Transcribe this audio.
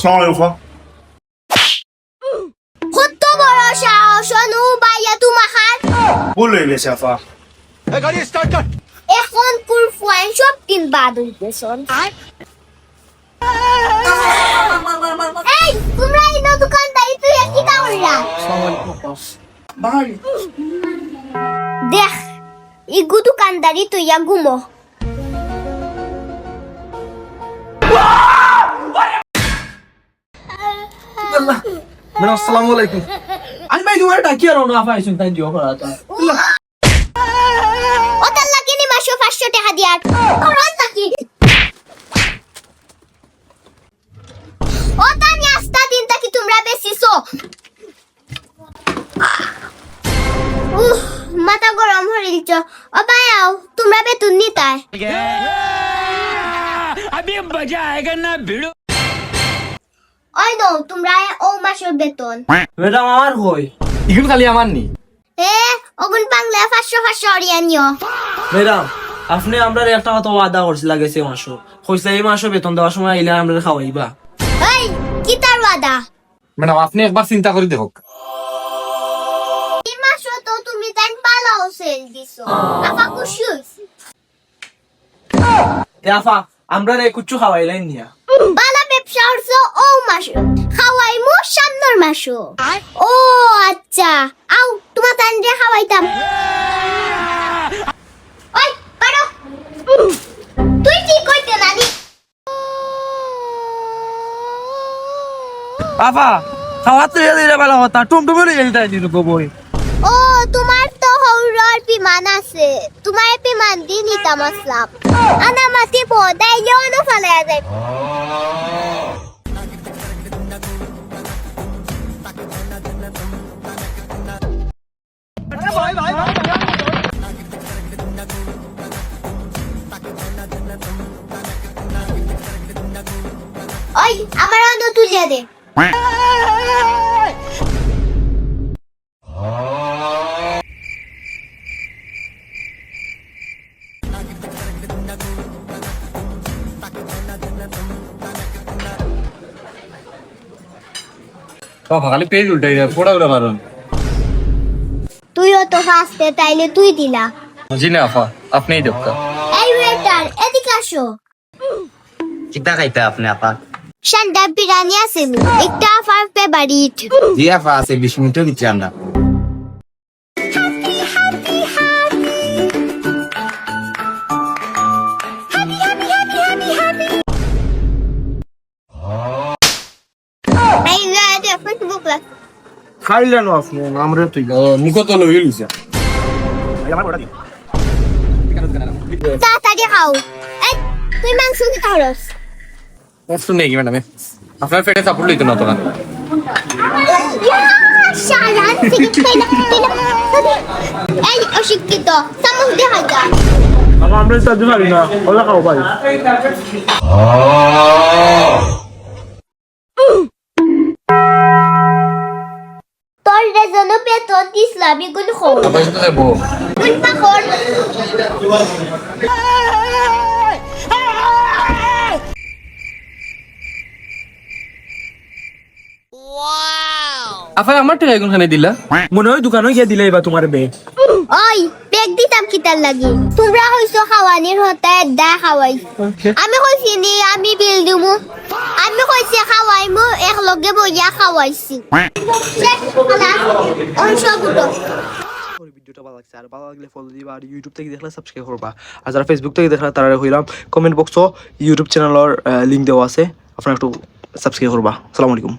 আসসালামু আলাইকুম আফা। কত বড় সাহস নু ভাইয়া তোমার ভুল হয়ে গেছে আফা। এখন কুরফুয়ান সব দিন বাদ হইতেছন এই তোমরা এই দোকানদারি তুই কি কাউরিরা দেখ ইগু দোকানদারি তুই ঘুমো ম্যাডাম আসসালামু আলাইকুম। আমি ভাই তোমার ডাকি আর না আফা আইছুন তাই দিও করা তা ওটার লাগি নি মাসো 500 টাকা দিয়া করন নাকি ওটা নি আস্তা দিন তাকি তোমরা বেশিছো মাথা গরম হরিলছ ও ভাইয়াও তোমরা বেতন নিতাই अभी मजा आएगा ना भिड़ो। ওই নো তোমরা ও মাসের বেতন ম্যাডাম আমার কই ইগুন খালি আমার নি এ ওগুন বাংলা 500 অরিয়া নিও ম্যাডাম আপনি আমরা একটা কথা ওয়াদা করছিল গেছে মাসো কইছে এই মাসো বেতন দেওয়ার সময় আইলে আমরা খাওয়াইবা। এই কি তার ওয়াদা ম্যাডাম আপনি একবার চিন্তা করে দেখুক। এই মাসও তো তুমি তাই পালাও সেল দিছো আপা খুশি হইছি এ আফা আমরা রে কুচ্চু খাওয়াইলেন নিয়া বালা ব্যবসা হচ্ছে ও মাসো খাওয়াই মো সামনের মাসো ও আচ্ছা আও তোমার তান যে খাওয়াইতাম ওই পারো তুই কি কইতে নানি আফা খাওয়া তো এলে ভালো কথা টুমটুমে এলে তাই দিন কবই ও তোমার তো হৌরর বিমান আছে তোমার বিমান দিয়ে নিতাম আসলাম আনা মাতি পদাই লিও ফেলে যায় ওই আমার অন্য তুলে দে বাবা খালি পেজ উল্টাই যায় পড়া উড়া মারুন। তুইও তো ফাস্টে তাইলে তুই দিলা জি না আফা আপনিই দক্কা। এই ওয়েটার এদিকে আসো কিতা খাইতে আপনি আপা? সান্ডা বিরিয়ানি আছে একটা ফাইভ ফেভারিট জি আপা আছে 20 মিনিটের ভিতরে আমরা। এই যে ফেসবুক লাইভ খাইলেন আপনি আমরা তুই মুখ তো লই লইছে। আমার ওটা দিন। তাড়াতাড়ি খাও এই তুই মাংস কি খাওয়াস কষ্ট নেই কি ম্যাডাম আপনার পেটে চাপড় লইতো না তোরা। শালান থেকে এই অশিক্ষিত সামুখ দেখা যা আমরা তো দিবারি না ওলা খাও ভাই তোর রেজনো বেতন দিছলাম এগুলো খো আপনার সাথে যাবো। কোন পাখর আফা আমার টাকা এখন খানে দিলা। মনে হয় দোকানে গিয়ে দিলে এবার তোমার বে ওই বেগ দিতাম কিতার লাগি তোমরা হইছো খাওয়ানির হতে দা খাওয়াই আমি কইছি নি আমি বিল দিমু আমি কইছি খাওয়াইমু এক লগে বইয়া খাওয়াইছি ভিডিওটা ভালো লাগছে আর ভালো লাগলে ফলো দিবা আর ইউটিউব থেকে দেখলে সাবস্ক্রাইব করবা আর যারা ফেসবুক থেকে দেখলে তারা হইলাম কমেন্ট বক্সও ইউটিউব চ্যানেলের লিংক দেওয়া আছে আপনারা একটু সাবস্ক্রাইব করবা। আসসালামু আলাইকুম।